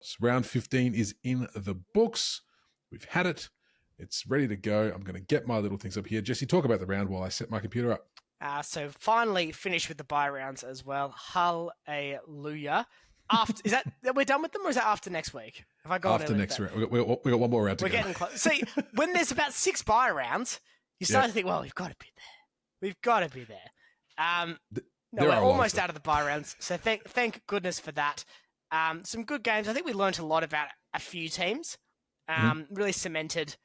So round 15 is in the books. We've had it. It's ready to go. I'm going to get my little things up here. Jesse, talk about the round while I set my computer up. So finally finished with the bye rounds as well. Hallelujah. Is that we're done with them, or is that after next week? Have I gone after next round? We got one more round to go. We're getting close. See, when there's about 6 bye rounds, you start to think, well, we've got to be there. We've got to be there. No, we're almost out of the bye rounds, so thank goodness for that. Some good games. I think we learned a lot about a few teams. Really cemented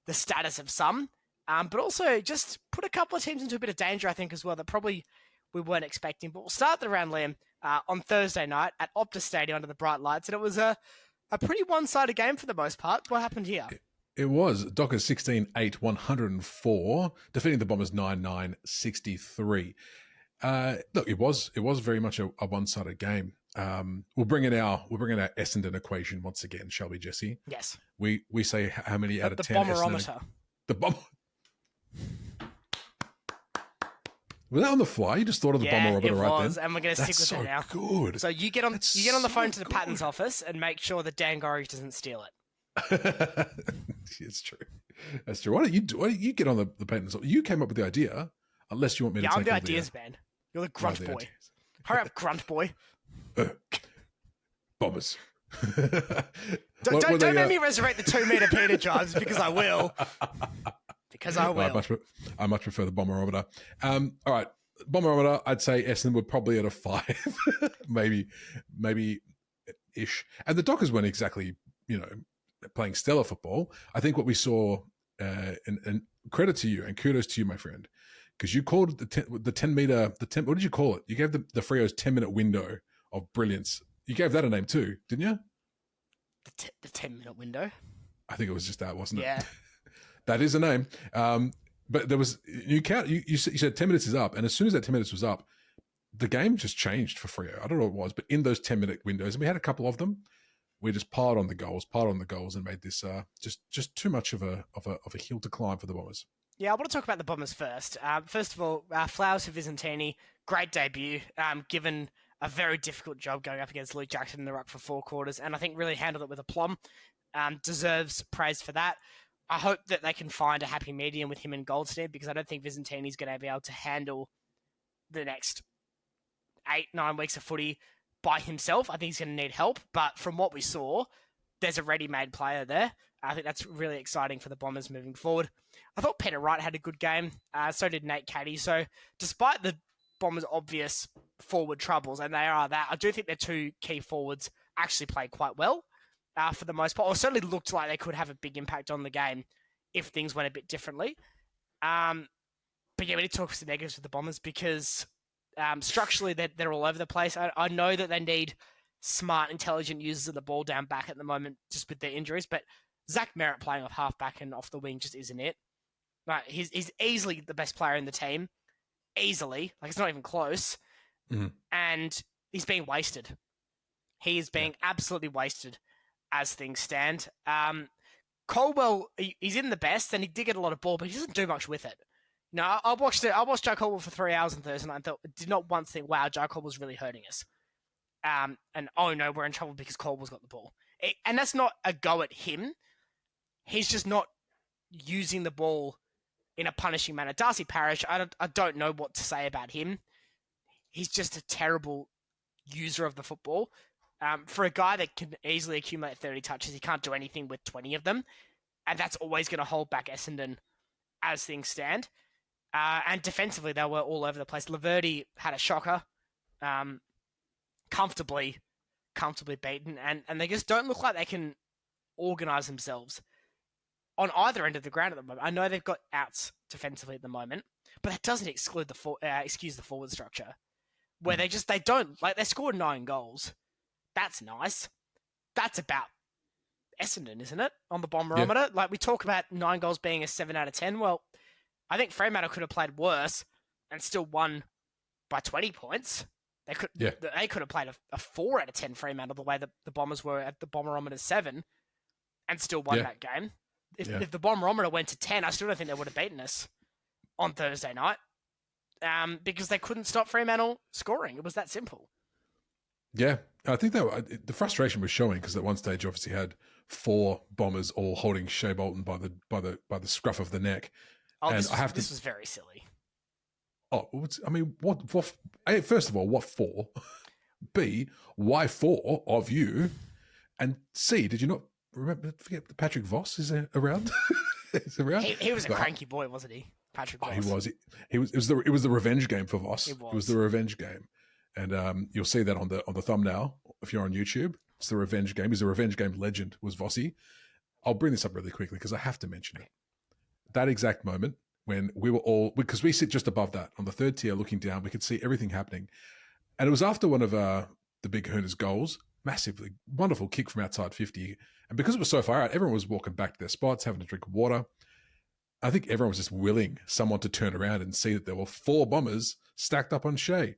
the status of some, but also just put a couple of teams into a bit of danger, I think, as well, that probably we weren't expecting. But we'll start the round, Liam, on Thursday night at Optus Stadium under the bright lights, and it was a pretty one-sided game for the most part. What happened here? It was Dockers 16-8, 104, defeating the Bombers 9-9, 63. Look, it was very much a one-sided game. We'll bring in our Essendon equation once again, shall we, Jesse? Yes. We say how many out of 10. The bomberometer. The bomb. Was that on the fly? You just thought of the bomberometer right then? And we're going to stick with it now. Good. So you get on the phone to the Patton's office and make sure that Dan Gorry doesn't steal it. It's true. That's true. Why don't you get on the Patton's office? You came up with the idea, unless you want me to take I'm the ideas man. You're the grunt boy. Hurry up, grunt boy. Bombers. Don't make me resurrect the 2 meter Peter drives because I will. Because I will. I much prefer the bomberometer. All right, bomberometer. I'd say Essendon would probably at a 5, maybe ish. And the Dockers weren't exactly playing stellar football. I think what we saw, and credit to you and kudos to you, my friend, because you called the 10 meter. What did you call it? You gave the Freos 10-minute window of brilliance. You gave that a name too, didn't you? The 10-minute window. I think it was just that, wasn't it? Yeah. That is a name. But there was you said 10 minutes is up, and as soon as that 10 minutes was up, the game just changed for Freo. I don't know what it was, but in those 10-minute windows, and we had a couple of them, we just piled on the goals, and made this just too much of a hill to climb for the Bombers. Yeah, I want to talk about the Bombers first. First of all, Flowers for Visentini, great debut, given a very difficult job going up against Luke Jackson in the ruck for 4 quarters, and I think really handled it with aplomb. Deserves praise for that. I hope that they can find a happy medium with him and Goldstein, because I don't think Visentini's going to be able to handle the next 8-9 weeks of footy by himself. I think he's going to need help, but from what we saw, there's a ready-made player there. I think that's really exciting for the Bombers moving forward. I thought Peter Wright had a good game. So did Nate Caddy. So despite the Bombers' obvious forward troubles, and they are that, I do think their 2 key forwards actually played quite well for the most part, or certainly looked like they could have a big impact on the game if things went a bit differently. But yeah, we need to talk some negatives with the Bombers, because structurally they're all over the place. I know that they need smart, intelligent users of the ball down back at the moment, just with their injuries, but Zach Merritt playing off half-back and off the wing just isn't it. Like, he's easily the best player in the team. Easily. Like, it's not even close. Mm-hmm. And he's being wasted. He is being absolutely wasted as things stand. Caldwell, he's in the best, and he did get a lot of ball, but he doesn't do much with it. I watched Joe Caldwell for 3 hours on Thursday night and did not once think, wow, Joe Caldwell's really hurting us. And oh no, we're in trouble because Caldwell's got the ball. And that's not a go at him. He's just not using the ball in a punishing manner. Darcy Parish, I don't know what to say about him. He's just a terrible user of the football. For a guy that can easily accumulate 30 touches, he can't do anything with 20 of them. And that's always going to hold back Essendon as things stand. And defensively, they were all over the place. Laverty had a shocker. Comfortably beaten. And they just don't look like they can organise themselves on either end of the ground at the moment. I know they've got outs defensively at the moment, but that doesn't excuse the forward structure, where they don't, like, they scored 9 goals. That's nice. That's about Essendon, isn't it? On the bomberometer. Yeah. Like, we talk about 9 goals being a 7 out of 10. Well, I think Fremantle could have played worse and still won by 20 points. They could have played a 4 out of 10 Fremantle, the way that the Bombers were at the bomberometer 7, and still won that game. If the bomberometer went to 10, I still don't think they would have beaten us on Thursday night, because they couldn't stop Fremantle scoring. It was that simple. Yeah, I think that the frustration was showing because at one stage, obviously, had 4 Bombers all holding Shea Bolton by the scruff of the neck. Oh, And this was very silly. Oh, I mean, what? First of all, what for? B, why 4 of you? And C, did you not forget that Patrick Voss is around? Is around? He was a cranky boy, wasn't he? Patrick Voss. He was. It was the revenge game for Voss. It was the revenge game, and you'll see that on the thumbnail if you're on YouTube. It's the revenge game. He's a revenge game legend. Was Vossi? I'll bring this up really quickly because I have to mention it. That exact moment when we were all, because we sit just above that on the 3rd tier, looking down, we could see everything happening, and it was after one of the big Hooners goals. Massively wonderful kick from outside 50, and because it was so far out, everyone was walking back to their spots, having a drink of water. I think everyone was just willing someone to turn around and see that there were 4 Bombers stacked up on Shea.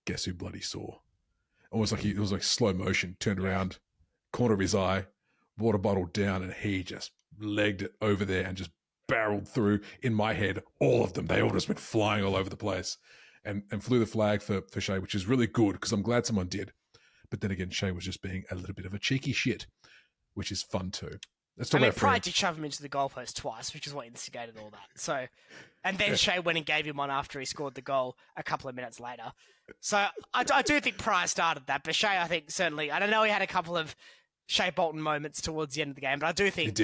Guess who bloody saw? It was like slow motion, turned around, corner of his eye, water bottle down, and he just legged it over there and just barreled through. In my head, all of them, they all just went flying all over the place and flew the flag for Shea, which is really good because I'm glad someone did. But then again, Shea was just being a little bit of a cheeky shit, which is fun too. Pride did shove him into the goalpost twice, which is what instigated all that. So, and then Shea went and gave him one after he scored the goal a couple of minutes later. So I do think Pride started that, but Shea, I think certainly, I don't know, he had a couple of Shea Bolton moments towards the end of the game, but I do think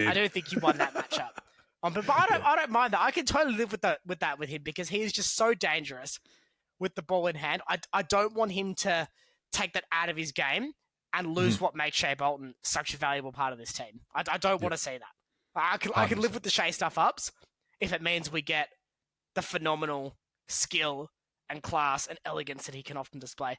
he won that matchup. But I don't mind that. I can totally live with that with him because he is just so dangerous with the ball in hand. I don't want him to take that out of his game and lose what makes Shea Bolton such a valuable part of this team. I don't want to see that. I can live with the Shea stuff ups if it means we get the phenomenal skill and class and elegance that he can often display.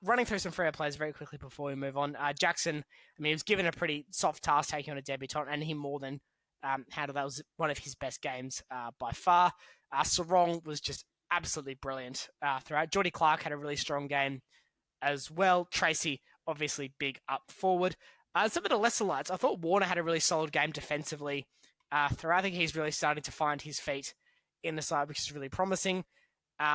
Running through some Freo players very quickly before we move on. Jackson, I mean, he was given a pretty soft task taking on a debutant, and he more than handled that. Was one of his best games by far. Sarong was just absolutely brilliant throughout. Geordie Clark had a really strong game as well. Tracy, obviously big up forward. Some of the lesser lights, I thought Warner had a really solid game defensively throughout. I think he's really starting to find his feet in the side, which is really promising.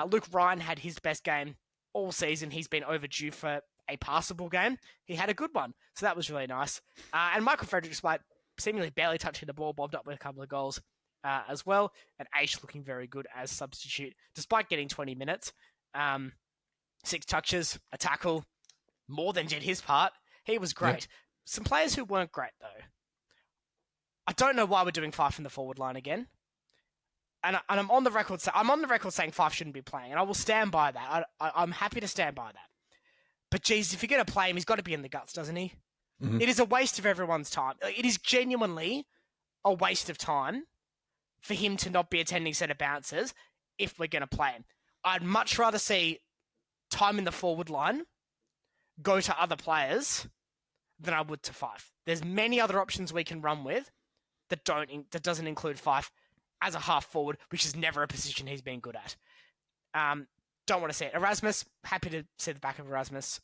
Luke Ryan had his best game all season. He's been overdue for a passable game. He had a good one, so that was really nice. And Michael Frederick, despite seemingly barely touching the ball, bobbed up with a couple of goals as well. And Aish looking very good as substitute, despite getting 20 minutes. 6 touches, a tackle, more than did his part. He was great. Yep. Some players who weren't great, though. I don't know why we're doing Fife in the forward line again. And I'm on the record saying Fife shouldn't be playing, and I will stand by that. I'm happy to stand by that. But geez, if you're going to play him, he's got to be in the guts, doesn't he? Mm-hmm. It is a waste of everyone's time. It is genuinely a waste of time for him to not be attending centre bounces if we're going to play him. I'd much rather see time in the forward line go to other players than I would to Fife. There's many other options we can run with that doesn't include Fife as a half forward, which is never a position he's been good at. Don't want to see it. Erasmus, happy to see the back of Erasmus.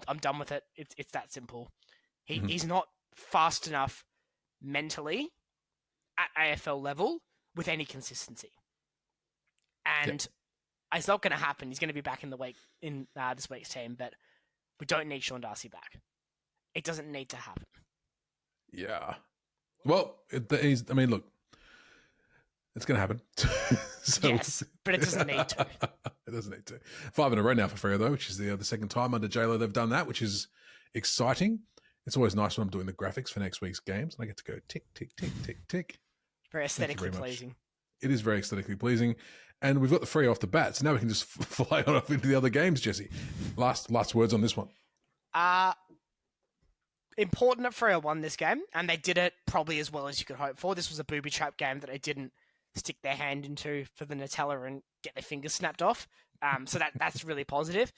I'm done with it. It's that simple. He's not fast enough mentally at AFL level with any consistency. And it's not going to happen. He's going to be back in this week's team, but we don't need Sean Darcy back. It doesn't need to happen. Yeah. Well, look, it's going to happen. Yes, but it doesn't need to. It doesn't need to. 5 in a row now for Freo, though, which is the second time under JLo they've done that, which is exciting. It's always nice when I'm doing the graphics for next week's games, and I get to go tick, tick, tick, tick, tick. Very aesthetically pleasing. It is very aesthetically pleasing. And we've got the Freo off the bat, so now we can just fly on off into the other games, Jesse. Last words on this one. Important that Freo won this game, and they did it probably as well as you could hope for. This was a booby trap game that they didn't stick their hand into for the Nutella and get their fingers snapped off. So that's really positive.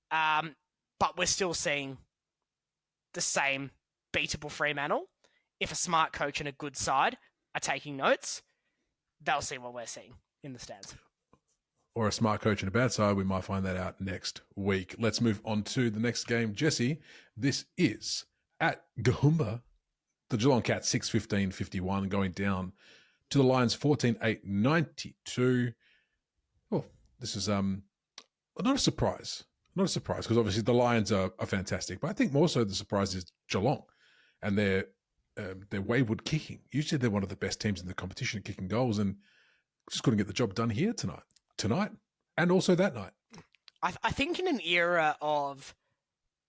But we're still seeing the same beatable Fremantle. If a smart coach and a good side are taking notes, they'll see what we're seeing in the stands. Or a smart coach and a bad side, we might find that out next week. Let's move on to the next game. Jesse, this is at Goomba, the Geelong Cats 6-15-51 going down to the Lions 14-8-92. Oh, this is not a surprise. not a surprise because obviously the Lions are fantastic, but I think more so the surprise is Geelong and their wayward kicking. Usually they're one of the best teams in the competition at kicking goals, and just couldn't get the job done here tonight, and also that night. I think in an era of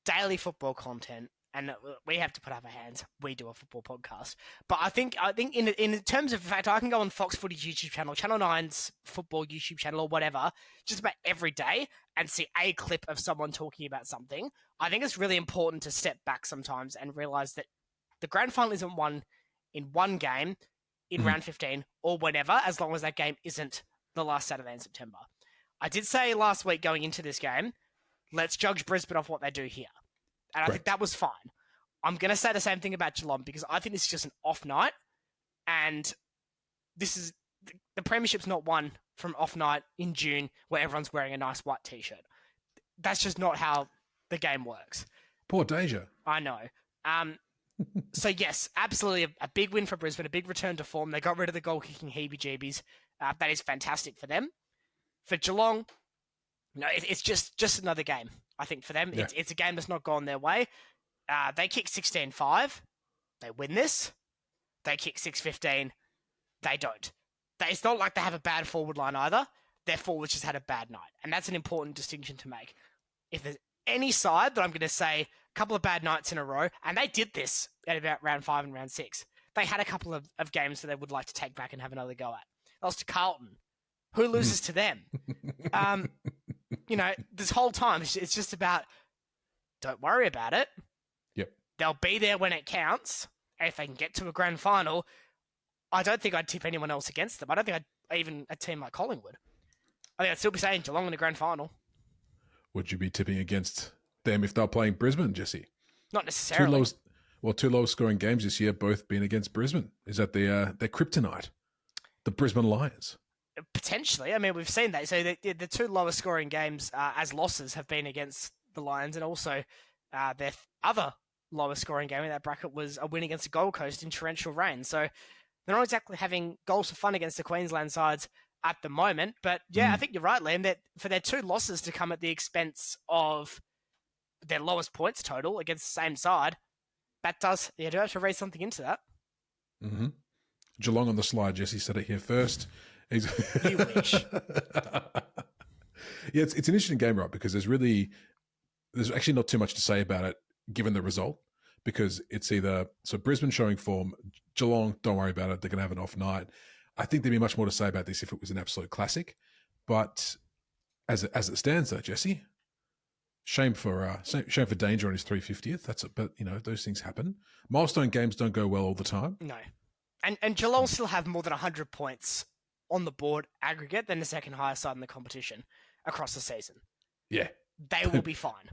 daily football content, and we have to put up our hands, we do a football podcast. But I think in terms of fact, I can go on Fox Footy's YouTube channel, Channel 9's football YouTube channel, or whatever, just about every day and see a clip of someone talking about something. I think it's really important to step back sometimes and realize that the grand final isn't won in one game in round 15 or whenever, as long as that game isn't the last Saturday in September. I did say last week going into this game, let's judge Brisbane off what they do here. And I think that was fine. I'm going to say the same thing about Geelong because I think this is just an off night. And this is the premiership's not won from off night in June where everyone's wearing a nice white t-shirt. That's just not how the game works. Poor Deja. I know. So yes, absolutely a big win for Brisbane, a big return to form. They got rid of the goal-kicking heebie-jeebies. That is fantastic for them. For Geelong, no, it's just another game, I think, for them. Yeah. It's a game that's not gone their way. They kick 16-5. They win this. They kick 6-15. They don't. It's not like they have a bad forward line either. Their forwards just had a bad night. And that's an important distinction to make. If there's any side that I'm going to say a couple of bad nights in a row, and they did this at about round 5 and round 6, they had a couple of games that they would like to take back and have another go at. That was to Carlton. Who loses to them? This whole time, it's just about, don't worry about it. Yep. They'll be there when it counts. And if they can get to a grand final, I don't think I'd tip anyone else against them. I don't think even a team like Collingwood. I think I'd still be saying Geelong in the grand final. Would you be tipping against them if they're playing Brisbane, Jesse? Not necessarily. Two lowest scoring games this year, both being against Brisbane. Is that their kryptonite? The Brisbane Lions. Potentially. I mean, we've seen that. So the two lowest scoring games as losses have been against the Lions, and also their other lowest scoring game in that bracket was a win against the Gold Coast in torrential rain. So they're not exactly having goals for fun against the Queensland sides at the moment. But yeah, I think you're right, Liam, that for their two losses to come at the expense of their lowest points total against the same side, you do have to read something into that. Mm-hmm. Geelong on the slide, Jesse said it here first. You wish. Yeah, it's an interesting game, right? Because there's actually not too much to say about it given the result, because it's either Brisbane showing form, Geelong, don't worry about it, they're going to have an off night. I think there'd be much more to say about this if it was an absolute classic, but as it stands, though, Jesse, shame for Danger on his 350th. But those things happen. Milestone games don't go well all the time. No, and Geelong still have more than 100 points on the board aggregate than the second highest side in the competition across the season. Yeah. They will be fine.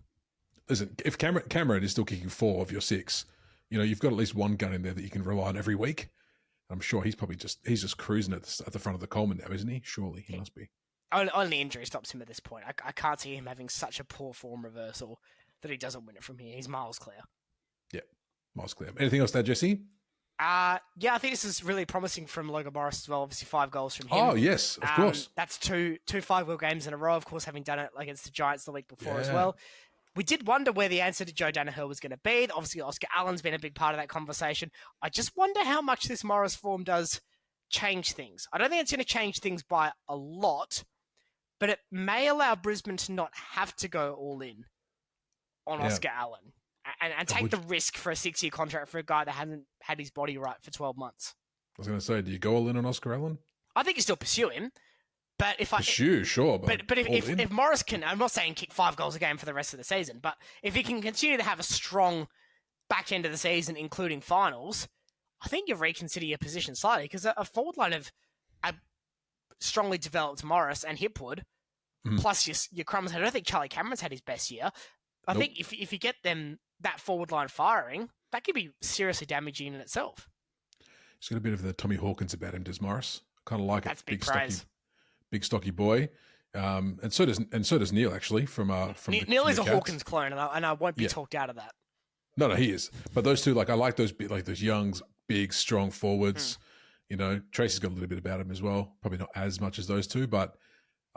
Listen, if Cameron is still kicking 4 of your 6, you've got at least one gun in there that you can rely on every week. I'm sure he's just cruising at the front of the Coleman now, isn't he? Surely he must be. Only injury stops him at this point. I can't see him having such a poor form reversal that he doesn't win it from here. He's miles clear. Yeah, miles clear. Anything else there, Jesse? I think this is really promising from Logan Morris as well. Obviously, 5 goals from him. Oh, yes, of course. That's two 5-goal games in a row, of course, having done it against the Giants the week before as well. We did wonder where the answer to Joe Danaher was going to be. Obviously, Oscar Allen's been a big part of that conversation. I just wonder how much this Morris form does change things. I don't think it's going to change things by a lot, but it may allow Brisbane to not have to go all in on Oscar Allen. And take the risk for a 6-year contract for a guy that hasn't had his body right for 12 months. I was going to say, do you go all in on Oscar Allen? I think you still pursue him. But if sure. But if Morris can, I'm not saying kick 5 goals a game for the rest of the season, but if he can continue to have a strong back end of the season, including finals, I think you reconsider your position slightly, because a forward line of a strongly developed Morris and Hipwood, plus your crumbs. I don't think Charlie Cameron's had his best year. I think if you get them that forward line firing, that could be seriously damaging in itself. He's got a bit of the Tommy Hawkins about him, does Morris? Kind of like That's big praise. Big stocky boy, and so does Neil actually from Neil is a Hawkins clone, and I won't be talked out of that. No, he is. But those two, I like those young, big, strong forwards. Tracy's got a little bit about him as well. Probably not as much as those two, but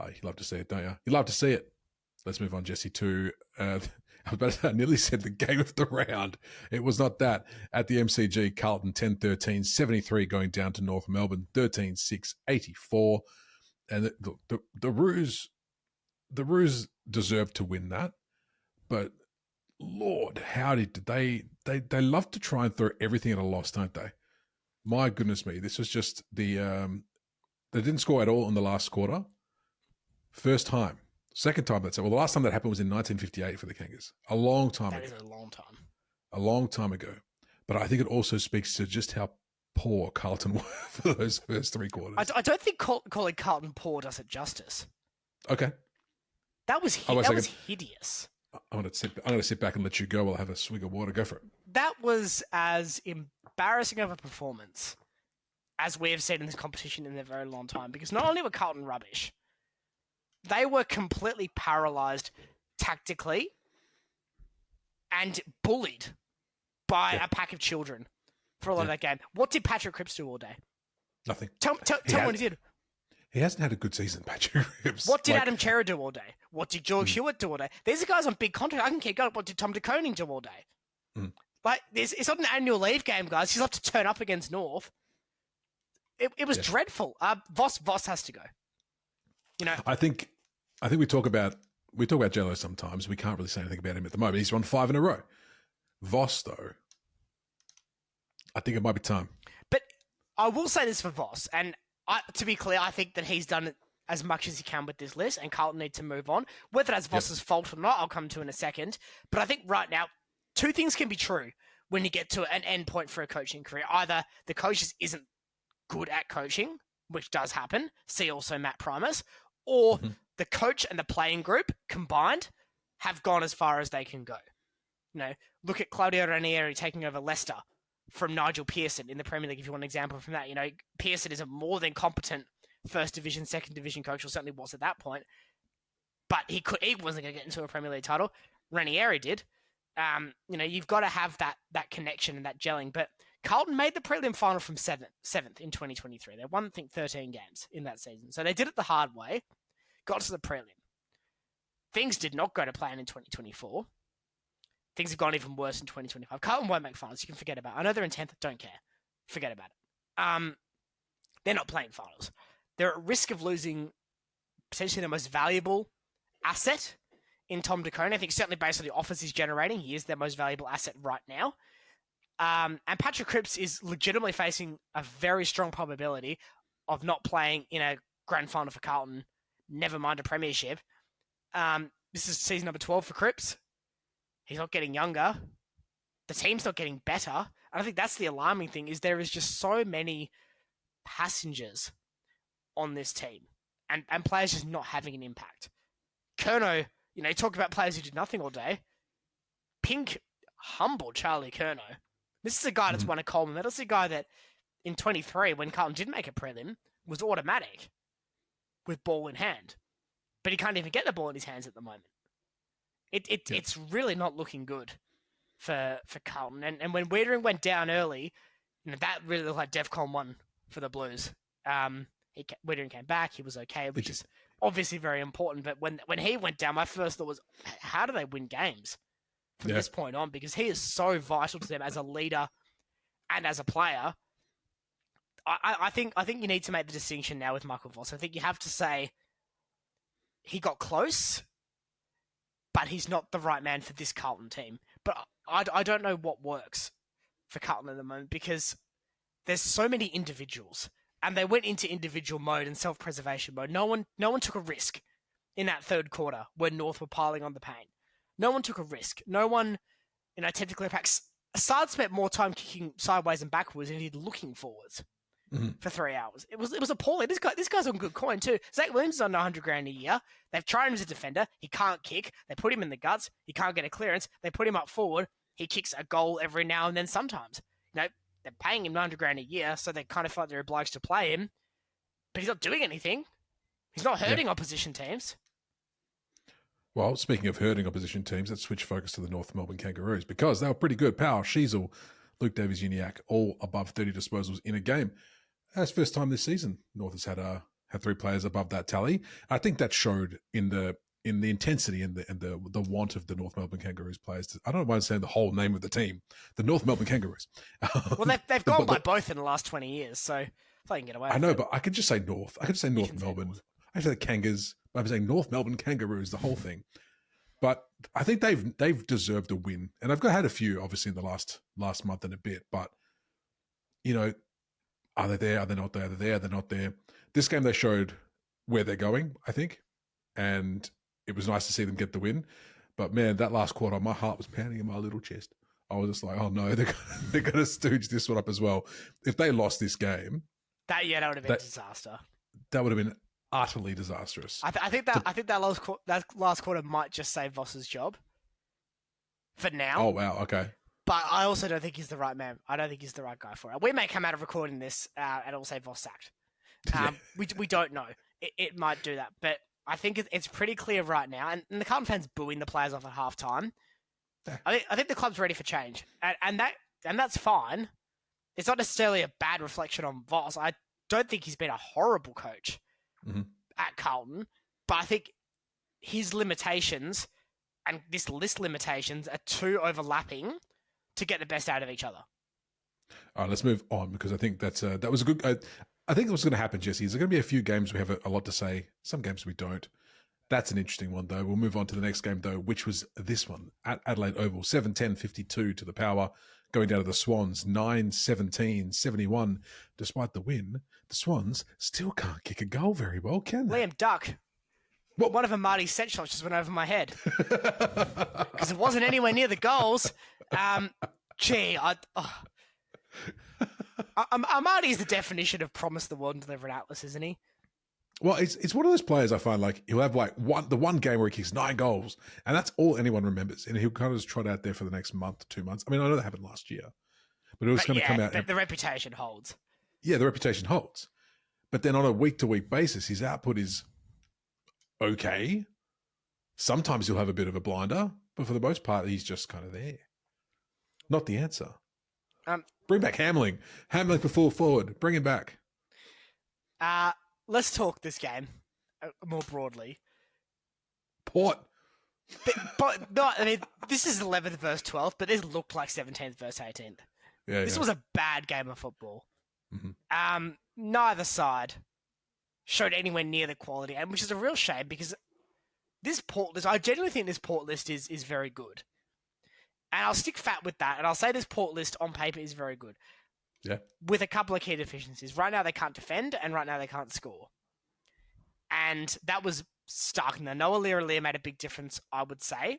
you love to see it, don't you? You love to see it. let's move on, Jesse, to I nearly said the game of the round. It was not that. At the MCG, Carlton 10-13, 73 going down to North Melbourne, 13-6, 84. And the Roos deserved to win that. But Lord, howdy, did they love to try and throw everything at a loss, don't they? My goodness me. This was just they didn't score at all in the last quarter. First time. Second time that's it. Well, the last time that happened was in 1958 for the Kangas. A long time ago. That is a long time. A long time ago. But I think it also speaks to just how poor Carlton were for those first three quarters. I don't think calling Carlton poor does it justice. Okay. That was hideous. I'm going to sit back and let you go while I have a swig of water. Go for it. That was as embarrassing of a performance as we have seen in this competition in a very long time. Because not only were Carlton rubbish, they were completely paralysed tactically and bullied by a pack of children for a lot of that game. What did Patrick Cripps do all day? Nothing. Tell me what he did. He hasn't had a good season, Patrick Cripps. What did Adam Chera do all day? What did George Hewitt do all day? These are guys on big contract. I can keep going. What did Tom de Koning do all day? Like, it's not an annual leave game, guys. He's have to turn up against North. It was dreadful. Voss has to go. You know, I think we talk about Jello sometimes. We can't really say anything about him at the moment. He's won 5 in a row. Voss, though, I think it might be time. But I will say this for Voss, and to be clear, I think that he's done as much as he can with this list, and Carlton need to move on. Whether that's Voss's fault or not, I'll come to in a second. But I think right now, two things can be true when you get to an end point for a coaching career. Either the coach just isn't good at coaching, which does happen. See also Matt Primus. Or the coach and the playing group combined have gone as far as they can go. You know, look at Claudio Ranieri taking over Leicester from Nigel Pearson in the Premier League, if you want an example from that. You know, Pearson is a more than competent first division, second division coach, or certainly was at that point. But he wasn't going to get into a Premier League title. Ranieri did. You know, you've got to have that connection and that gelling. But Carlton made the prelim final from seventh in 2023. They won, I think, 13 games in that season. So they did it the hard way, got to the prelim. Things did not go to plan in 2024. Things have gone even worse in 2025. Carlton won't make finals. You can forget about it. I know they're in 10th. Don't care. Forget about it. They're not playing finals. They're at risk of losing potentially the most valuable asset in Tom de Koning. I think certainly based on the offers he's generating, he is their most valuable asset right now. And Patrick Cripps is legitimately facing a very strong probability of not playing in a grand final for Carlton, never mind a premiership. This is season number 12 for Cripps. He's not getting younger. The team's not getting better. And I think that's the alarming thing, is there is just so many passengers on this team and players just not having an impact. Curnow, you know, you talk about players who did nothing all day. Pink humbled Charlie Curnow. This is a guy that's won a Coleman medal. This is a guy that in 23, when Carlton did make a prelim, was automatic with ball in hand. But he can't even get the ball in his hands at the moment. It's really not looking good for Carlton. And when Wiedering went down early, you know, that really looked like DEFCON 1 for the Blues. Wiedering came back. He was okay, which is obviously very important. But when he went down, my first thought was, how do they win games from this point on? Because he is so vital to them as a leader and as a player. I think you need to make the distinction now with Michael Voss. I think you have to say he got close, but he's not the right man for this Carlton team. But I don't know what works for Carlton at the moment, because there's so many individuals, and they went into individual mode and self-preservation mode. No one took a risk in that third quarter when North were piling on the paint. No one took a risk. No one, you know, technically packs. Assad spent more time kicking sideways and backwards than he did looking forwards for 3 hours. It was appalling. This guy's on good coin too. Zach Williams is on $100,000 a year. They've tried him as a defender. He can't kick. They put him in the guts. He can't get a clearance. They put him up forward. He kicks a goal every now and then sometimes. You know, they're paying him $100,000 a year, so they kind of feel like they're obliged to play him. But he's not doing anything. He's not hurting opposition teams. Well, speaking of hurting opposition teams, let's switch focus to the North Melbourne Kangaroos, because they were pretty good. Powell, Sheasel, Luke Davies-Uniacke, all above 30 disposals in a game. That's the first time this season North has had 3 players above that tally. I think that showed in the in the intensity and the want of the North Melbourne Kangaroos players. I don't mind saying the whole name of the team, the North Melbourne Kangaroos. Well, they've gone by both in the last 20 years, so if they can get away. I know, but I could just say North. I could just say North Melbourne. I could say Kangas. I'm saying North Melbourne Kangaroos, the whole thing. But I think they've deserved a win, and I've had a few obviously in the last month and a bit. But you know, are they there? Are they not there? They're there. They're not there. This game they showed where they're going, I think, and it was nice to see them get the win. But man, that last quarter, my heart was pounding in my little chest. I was just like, oh no, they're going to stooge this one up as well. If they lost this game, that would have been a disaster. That would have been utterly disastrous. I think that last quarter might just save Voss's job for now. Oh wow, okay. But I also don't think he's the right man. I don't think he's the right guy for it. We may come out of recording this and it'll say Voss sacked. We don't know. It might do that, but I think it's pretty clear right now. And the Carlton fans booing the players off at halftime. I think the club's ready for change, and that's fine. It's not necessarily a bad reflection on Voss. I don't think he's been a horrible coach at Carlton, but I think his limitations and this list limitations are too overlapping to get the best out of each other. All right, let's move on because I think that was a good. I think what's going to happen, Jesse, is there going to be a few games we have a lot to say. Some games we don't. That's an interesting one, though. We'll move on to the next game, though, which was this one at Adelaide Oval, 7-10-52 to the Power, going down to the Swans, 9-17-71. Despite the win, the Swans still can't kick a goal very well, can they? Liam Duck. What? One of Marty's set shots just went over my head. Because it wasn't anywhere near the goals. Marty's the definition of promise the world and deliver an Atlas, isn't he? Well, it's one of those players I find like he'll have like the one game where he kicks 9 goals, and that's all anyone remembers. And he'll kind of just trot out there for the next month, 2 months. I mean, I know that happened last year, but it was going to come out. The reputation holds. Yeah, the reputation holds. But then on a week-to-week basis, his output is okay. Sometimes he'll have a bit of a blinder, but for the most part, he's just kind of there. Not the answer. Bring back Hamling. Hamling for full forward. Bring him back. Let's talk this game more broadly. Port. But no, I mean, this is 11th versus 12th, but this looked like 17th versus 18th. This was a bad game of football. Mm-hmm. Neither side showed anywhere near the quality, and which is a real shame because this Port list, I genuinely think this Port list is very good. And I'll stick fat with that, and I'll say this Port list on paper is very good. Yeah. With a couple of key deficiencies. Right now they can't defend, and right now they can't score. And that was stark. And Noah Lear made a big difference, I would say.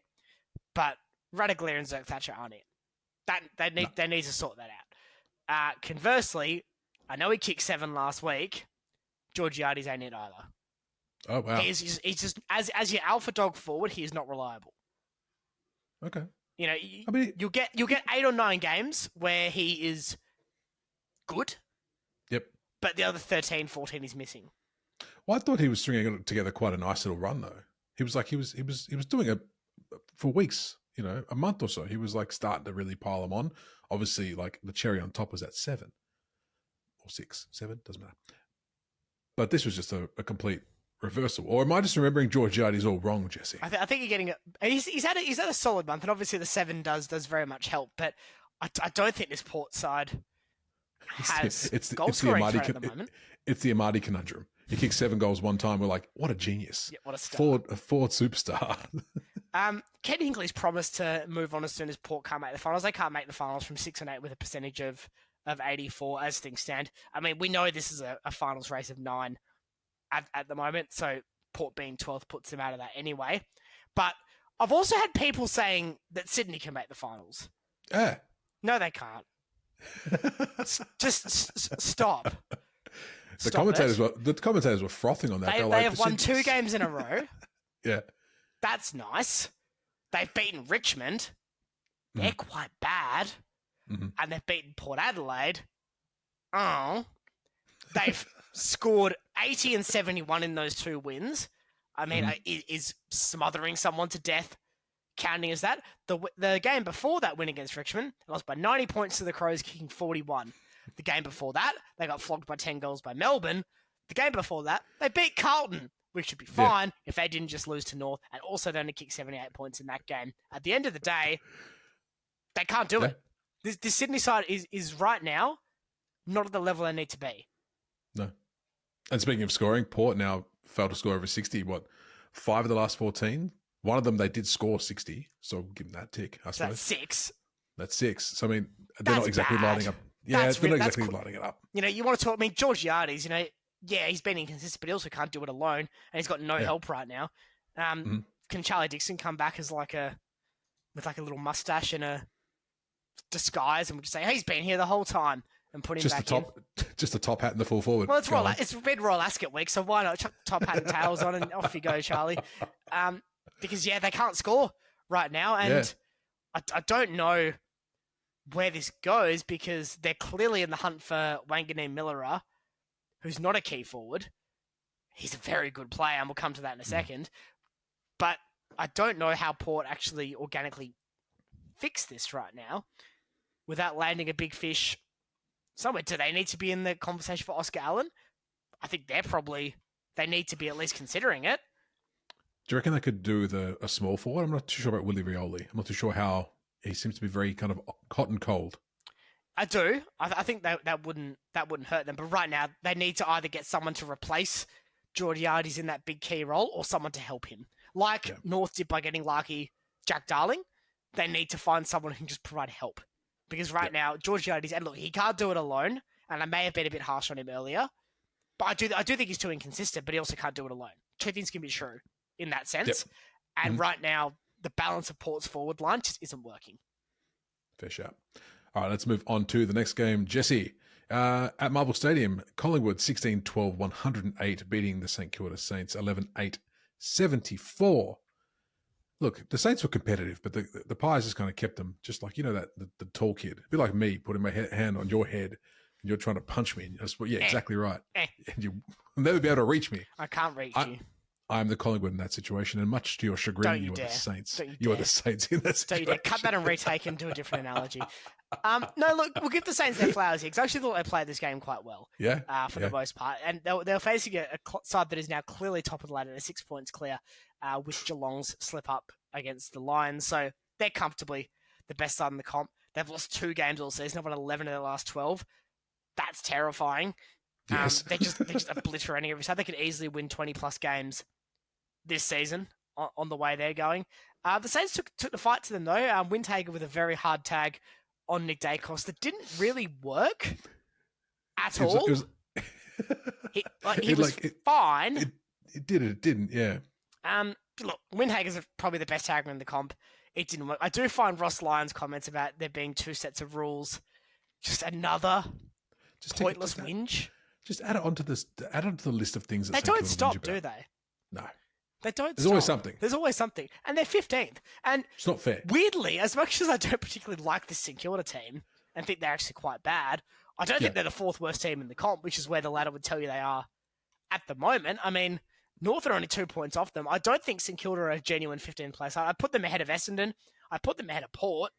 But Radaglia and Zerk Thatcher aren't it. They need to sort that out. Conversely, I know he kicked 7 last week. Georgiades ain't it either. Oh, wow. He's just as your alpha dog forward, he is not reliable. Okay. You know, you'll get 8 or 9 games where he is good. Yep. But the other 13, 14 is missing. Well, I thought he was stringing together quite a nice little run though. He was doing it for weeks, you know, a month or so. He was like starting to really pile them on. Obviously, like the cherry on top was at 7 or 6, 7, doesn't matter. But this was just a complete reversal. Or am I just remembering Georgiades all wrong, Jesse? I think you're getting it. He's had a solid month, and obviously the 7 does very much help. But I don't think this Port side has goal scoring threat at the moment. It's the Amadi conundrum. He kicked 7 goals one time. We're like, what a genius! Yeah, what a star. A forward superstar. Ken Hinkley's promised to move on as soon as Port can't make the finals. They can't make the finals from 6 and 8 with a percentage of 84 as things stand. I mean, we know this is a finals race of 9 at the moment, so Port being 12th puts them out of that anyway. But I've also had people saying that Sydney can make the finals. Yeah. No, they can't. Just stop. The commentators were frothing on that. They have won 2 games in a row. Yeah. That's nice. They've beaten Richmond. They're quite bad. Mm-hmm. And they've beaten Port Adelaide. Oh. They've scored 80 and 71 in those 2 wins. I mean, is smothering someone to death counting as that? The game before that win against Richmond, they lost by 90 points to the Crows, kicking 41. The game before that, they got flogged by 10 goals by Melbourne. The game before that, they beat Carlton We should be fine if they didn't just lose to North, and also they only kicked 78 points in that game. At the end of the day, they can't do it. This Sydney side is right now not at the level they need to be. No. And speaking of scoring, Port now failed to score over 60. 5 of the last 14? One of them, they did score 60, so we'll give them that tick, I suppose. That's 6. That's 6. So, I mean, they're not exactly lighting up. Yeah, they're not exactly lighting it up. You want to talk, Georgiades, he's been inconsistent, but he also can't do it alone, and he's got no help right now. Can Charlie Dixon come back as with a little mustache and a disguise, and we'll just say, hey, he's been here the whole time, and put him back in? Just a top hat and the full forward. Well, it's been Royal Ascot week, so why not chuck top hat and tails on, and off you go, Charlie. Because, they can't score right now, and I don't know where this goes, because they're clearly in the hunt for Wanganeen Millera, who's not a key forward. He's a very good player, and we'll come to that in a second. But I don't know how Port actually organically fix this right now without landing a big fish somewhere. Do they need to be in the conversation for Oscar Allen? I think they need to be at least considering it. Do you reckon they could do with a small forward? I'm not too sure about Willie Rioli. I'm not too sure how he seems to be very kind of hot and cold. I do. I think that wouldn't hurt them. But right now, they need to either get someone to replace Georgiades in that big key role, or someone to help him. North did by getting Larky Jack Darling. They need to find someone who can just provide help. Because right now, Georgiades, and look, he can't do it alone, and I may have been a bit harsh on him earlier, but I do think he's too inconsistent, but he also can't do it alone. Two things can be true in that sense. And right now, the balance of Port's forward line just isn't working. Fair shout. All right, let's move on to the next game. Jesse, at Marvel Stadium, Collingwood 16-12, 108, beating the St Kilda Saints 11-8, 74. Look, the Saints were competitive, but the Pies just kind of kept them, just like, the tall kid. A bit like me putting my hand on your head and you're trying to punch me. And exactly right. And you'll never be able to reach me. I can't reach you. I'm the Collingwood in that situation, and much to your chagrin, you are the Saints. You are the Saints in that situation. Don't you dare. Cut that and retake and do a different analogy. No, look, we'll give the Saints their flowers here, because I actually thought they played this game quite well. For the most part. And they were facing a side that is now clearly top of the ladder. They're 6 points clear, with Geelong's slip up against the Lions. So they're comfortably the best side in the comp. They've lost 2 games all season. They've won 11 of their last 12. That's terrifying. Yes. They're just obliterating every side. They could easily win 20-plus games this season on the way they're going. The Saints took the fight to them, though. Windhager with a very hard tag on Nick Dacos that didn't really work at all. He was fine. It didn't, yeah. Look, Windhager's probably the best tagger in the comp. It didn't work. I do find Ross Lyon's comments about there being 2 sets of rules just another pointless whinge. Just add it onto this. Add it onto the list of things that they don't stop, do they? No. They don't. There's always something. There's always something. And they're 15th. And it's not fair. Weirdly, as much as I don't particularly like this St Kilda team and think they're actually quite bad, I don't think they're the 4th worst team in the comp, which is where the ladder would tell you they are at the moment. I mean, North are only 2 points off them. I don't think St Kilda are a genuine 15th place. I put them ahead of Essendon. I put them ahead of Port.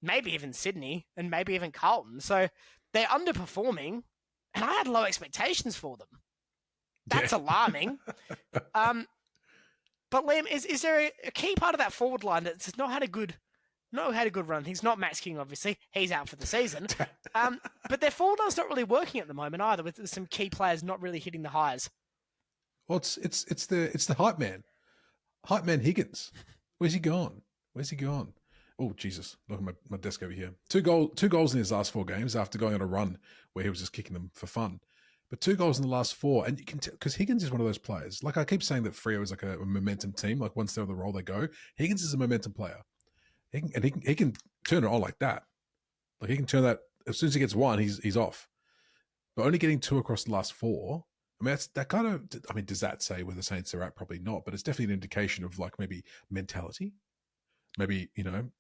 Maybe even Sydney, and maybe even Carlton. So they're underperforming, and I had low expectations for them. That's alarming. But Liam, is there a key part of that forward line that's not had a good run? He's not Max King, obviously. He's out for the season. But their forward line's not really working at the moment either, with some key players not really hitting the highs. Well, it's the hype man Higgins. Where's he gone? Oh, Jesus. Look at my desk over here. Two goals in his last 4 games after going on a run where he was just kicking them for fun. But 2 goals in the last 4. And you can tell, because Higgins is one of those players. Like I keep saying that Freo is like a momentum team. Like once they're on the roll, they go. Higgins is a momentum player. He can turn it on like that. Like he can turn that, as soon as he gets 1, he's off. But only getting 2 across the last 4, I mean, does that say where the Saints are at? Probably not, but it's definitely an indication of like maybe mentality. Maybe, do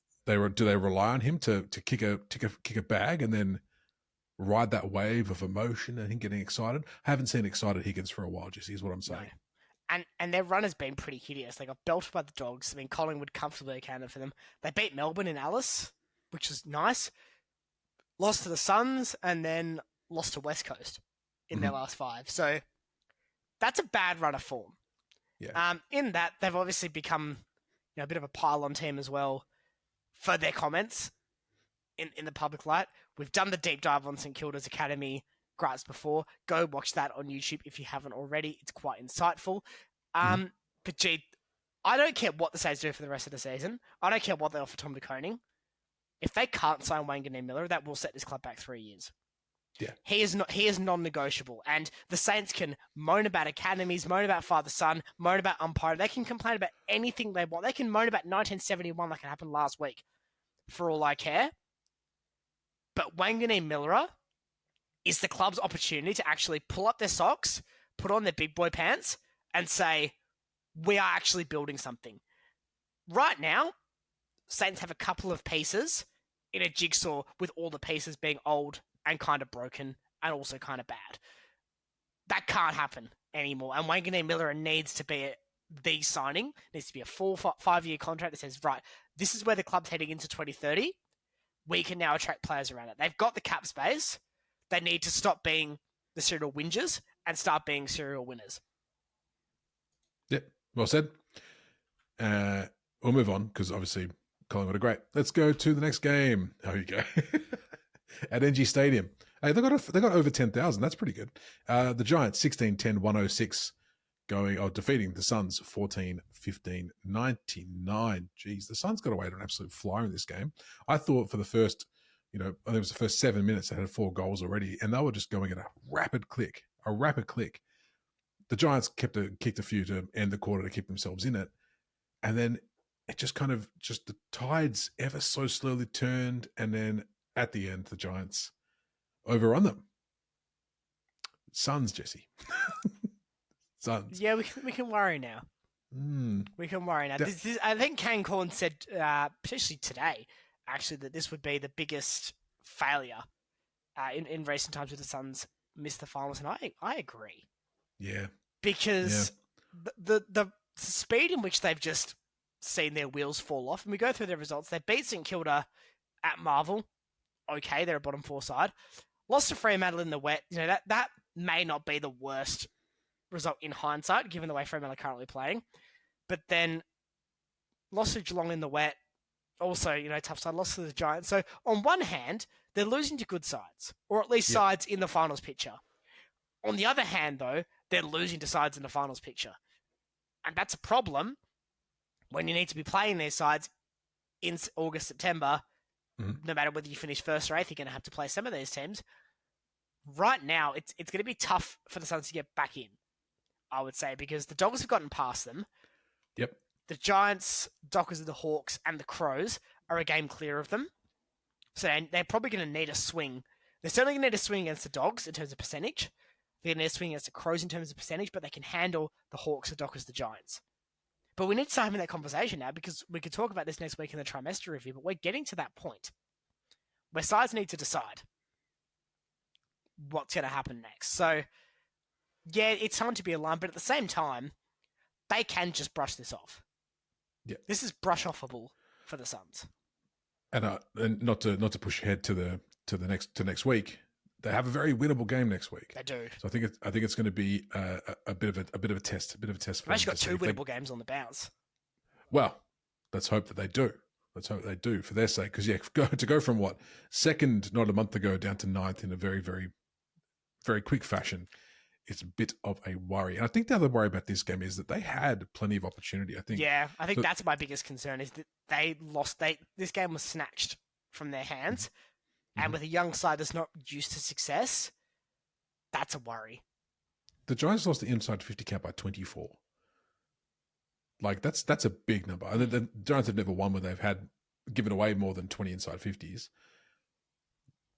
they rely on him to kick a bag and then ride that wave of emotion and him getting excited? I haven't seen excited Higgins for a while, Jesse, is what I'm saying. No. And their run has been pretty hideous. They got belted by the Dogs. I mean, Collingwood comfortably accounted for them. They beat Melbourne in Alice, which was nice. Lost to the Suns and then lost to West Coast in their last 5. So That's a bad run of form. Yeah. In that, they've obviously become a bit of a pile-on team as well for their comments in the public light. We've done the deep dive on St Kilda's Academy grads before. Go watch that on YouTube if you haven't already. It's quite insightful. But gee, I don't care what the Saints do for the rest of the season. I don't care what they offer Tom de Koning. If they can't sign Wanganeen Miller, that will set this club back 3 years. Yeah. He is non-negotiable. And the Saints can moan about academies, moan about father-son, moan about umpire. They can complain about anything they want. They can moan about 1971 like it happened last week, for all I care. But Wanganeen Miller is the club's opportunity to actually pull up their socks, put on their big boy pants, and say, we are actually building something. Right now, Saints have a couple of pieces in a jigsaw with all the pieces being old and kind of broken and also kind of bad. That can't happen anymore. And Wanganeen Miller needs to be the signing. Needs to be a full 5-year contract that says, right, this is where the club's heading into 2030. We can now attract players around it. They've got the cap space. They need to stop being the serial whingers and start being serial winners. Yep. Well said. We'll move on because obviously Collingwood are great. Let's go to the next game. There you go. At NG Stadium. Hey, they got over 10,000. That's pretty good. The Giants 16-10-106 defeating the Suns 14-15-99. Jeez, the Suns got away to an absolute flyer in this game. I thought for the first, I think it was the first 7 minutes, they had 4 goals already, and they were just going at a rapid click. The Giants kicked a few to end the quarter to keep themselves in it. And then it just the tides ever so slowly turned. And then at the end, the Giants overrun them. Suns, Jesse. Suns. Yeah, we can worry now. We can worry now. I think Kane Corn said, potentially today, actually, that this would be the biggest failure in recent times with the Suns miss the finals. And I agree. Yeah. Because the speed in which they've just seen their wheels fall off, and we go through their results, they beat St Kilda at Marvel. Okay, they're a bottom 4 side. Lost to Fremantle in the wet. That may not be the worst result in hindsight, given the way Fremantle are currently playing. But then lost to Geelong in the wet. Also, tough side. Lost to the Giants. So on one hand, they're losing to good sides, or at least sides in the finals picture. On the other hand, though, they're losing to sides in the finals picture. And that's a problem when you need to be playing their sides in August, September. No matter whether you finish first or eighth, you're going to have to play some of these teams. Right now, it's going to be tough for the Suns to get back in, I would say, because the Dogs have gotten past them. Yep. The Giants, Dockers, the Hawks, and the Crows are a game clear of them. So they're probably going to need a swing. They're certainly going to need a swing against the Dogs in terms of percentage. They're going to need a swing against the Crows in terms of percentage, but they can handle the Hawks, the Dockers, the Giants. But we need to start having that conversation now, because we could talk about this next week in the trimester review, but we're getting to that point where sides need to decide what's going to happen next. So, yeah, it's time to be alarmed, but at the same time, they can just brush this off. Yeah. This is brush-offable for the Suns. And not to push ahead to next week, they have a very winnable game next week. They do. So I think it's going to be a bit of a test. For they've actually got 2 winnable games on the bounce. Well, let's hope that they do. Let's hope they do for their sake. Because to go from second not a month ago down to 9th in a very, very, very quick fashion, it's a bit of a worry. And I think the other worry about this game is that they had plenty of opportunity. I think that's my biggest concern, is that they lost. This game was snatched from their hands. And with a young side that's not used to success, that's a worry. The Giants lost the inside 50 cap by 24. That's a big number. And the Giants have never won when they've had given away more than 20 inside 50s.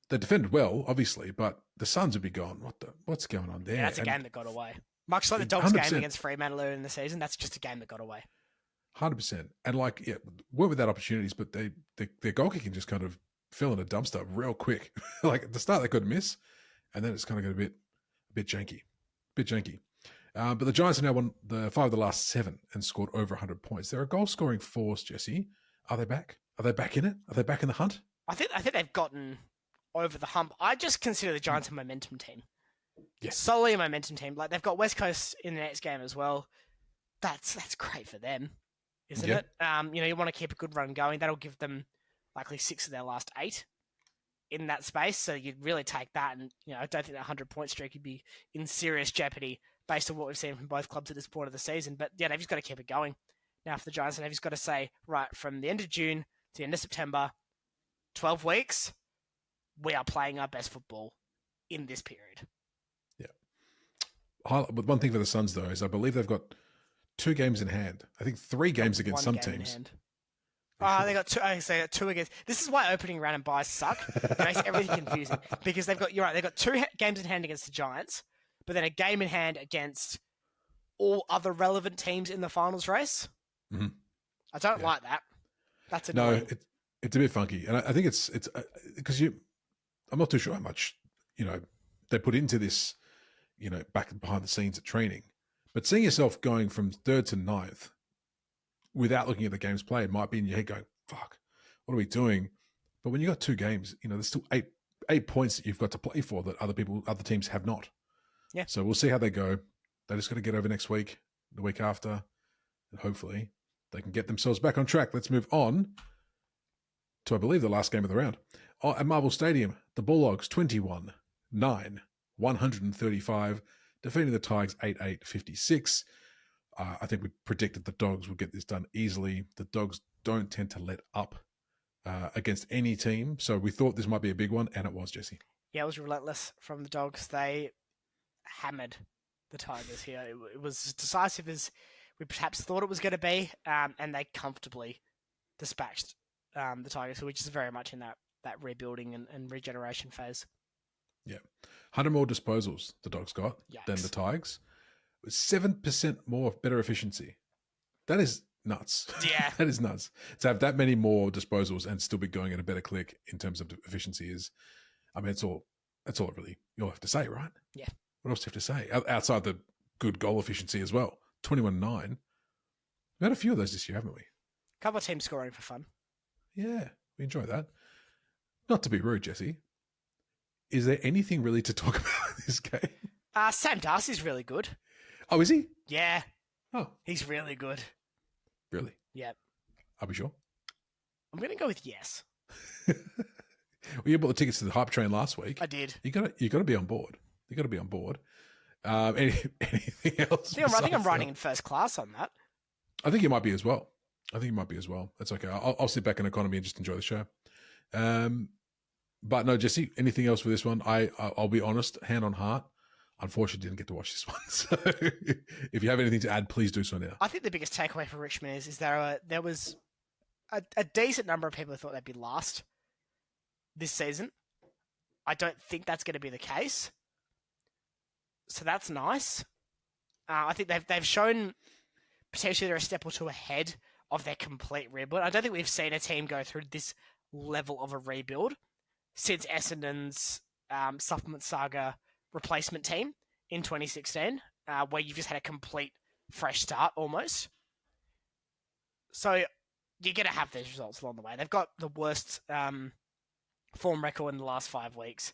They defended well, obviously, but the Suns would be gone. What's going on there? Yeah, that's a game that got away. Much like the Dogs 100%. Game against Fremantle earlier in the season, that's just a game that got away. 100%. And weren't without opportunities, but their goal kicking just kind of fell in a dumpster real quick. At the start, they could miss, and then it's kind of got a bit janky. But the Giants have now won the 5 of the last 7 and scored over 100 points. They're a goal-scoring force, Jesse. Are they back? Are they back in it? Are they back in the hunt? I think they've gotten over the hump. I just consider the Giants a momentum team. solely a momentum team. Like they've got West Coast in the next game as well. That's great for them, isn't it? You want to keep a good run going. That'll give them likely 6 of their last 8 in that space. So you'd really take that, and I don't think that 100-point streak would be in serious jeopardy based on what we've seen from both clubs at this point of the season. But yeah, they've just got to keep it going. Now for the Giants, they've just got to say, right, from the end of June to the end of September, 12 weeks, we are playing our best football in this period. Yeah. But one thing for the Suns, though, is I believe they've got 2 games in hand. I think 3 games against some teams. They got 2. They got 2 against. This is why opening round and buys suck. It makes everything confusing because they've got. You're right. They've got 2 games in hand against the Giants, but then a game in hand against all other relevant teams in the finals race. Mm-hmm. I don't like that. That's annoying. No, it's a bit funky, and I think it's because I'm not too sure how much they put into this, back behind the scenes at training, but seeing yourself going from 3rd to 9th without looking at the games played might be in your head going, "Fuck, what are we doing?" But when you got 2 games, there's still 8 points that you've got to play for that other teams have not. Yeah. So we'll see how they go. They just got to get over next week, the week after, and hopefully they can get themselves back on track. Let's move on to, I believe, the last game of the round. At Marvel Stadium, the Bulldogs 21-9, 135, defeating the Tigers 8-8-56. I think we predicted the Dogs would get this done easily. The Dogs don't tend to let up against any team, so we thought this might be a big one, and it was, Jesse. Yeah, it was relentless from the Dogs. They hammered the Tigers here. It was as decisive as we perhaps thought it was going to be, and they comfortably dispatched the Tigers, which is very much in that rebuilding and regeneration phase. Yeah. 100 more disposals the Dogs got than the Tigers. 7% more better efficiency. That is nuts. Yeah. That is nuts. To have that many more disposals and still be going at a better click in terms of efficiency is, that's all really you'll have to say, right? Yeah. What else do you have to say? Outside the good goal efficiency as well. 21-9. We've had a few of those this year, haven't we? A couple of teams scoring for fun. Yeah, we enjoy that. Not to be rude, Jesse. Is there anything really to talk about in this game? Sam Darcy's really good. Oh, is he? Yeah. Oh. He's really good. Really? Yeah. Are we sure? I'm going to go with yes. Well, you bought the tickets to the hype train last week. I did. You got to be on board. You got to be on board. Anything else? I think I'm riding in first class on that. I think you might be as well. That's okay. I'll sit back in economy and just enjoy the show. But no, Jesse, anything else for this one? I'll be honest, hand on heart, unfortunately didn't get to watch this one. So if you have anything to add, please do so now. I think the biggest takeaway for Richmond is there was a decent number of people who thought they'd be last this season. I don't think that's going to be the case. So that's nice. I think they've shown potentially they're a step or 2 ahead of their complete rebuild. I don't think we've seen a team go through this level of a rebuild since Essendon's supplement saga replacement team in 2016, where you've just had a complete fresh start almost. So you're going to have these results along the way. They've got the worst form record in the last 5 weeks.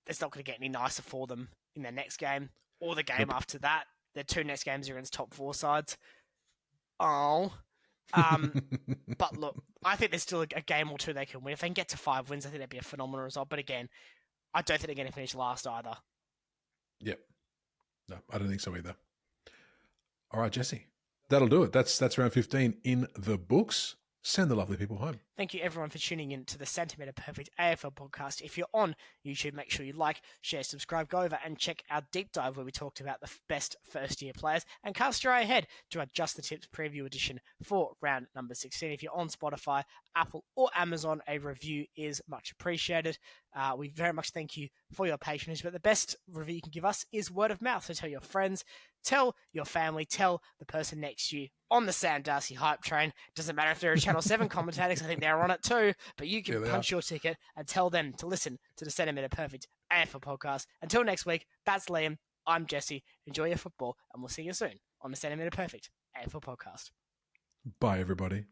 It's not going to get any nicer for them in their next game or the game after that. Their 2 next games are against top 4 sides. But look, I think there's still a game or 2 they can win. If they can get to 5 wins, I think that'd be a phenomenal result. But again, I don't think they're going to finish last either. Yep. No, I don't think so either. All right, Jesse. That'll do it. That's round 15 in the books. Send the lovely people home. Thank you, everyone, for tuning in to the Centimetre Perfect AFL podcast. If you're on YouTube, make sure you like, share, subscribe, go over and check our deep dive where we talked about the best first-year players and cast your eye ahead to our Just the Tips preview edition for round number 16. If you're on Spotify, Apple or Amazon, a review is much appreciated. We very much thank you for your patronage, but the best review you can give us is word of mouth. So tell your friends, tell your family, tell the person next to you on the Sam Darcy hype train. Doesn't matter if they're a Channel 7 commentators, I think they're on it too, but you can punch your ticket and tell them to listen to the Centimetre Perfect AFL podcast. Until next week, that's Liam, I'm Jesse. Enjoy your football, and we'll see you soon on the Centimetre Perfect AFL podcast. Bye, everybody.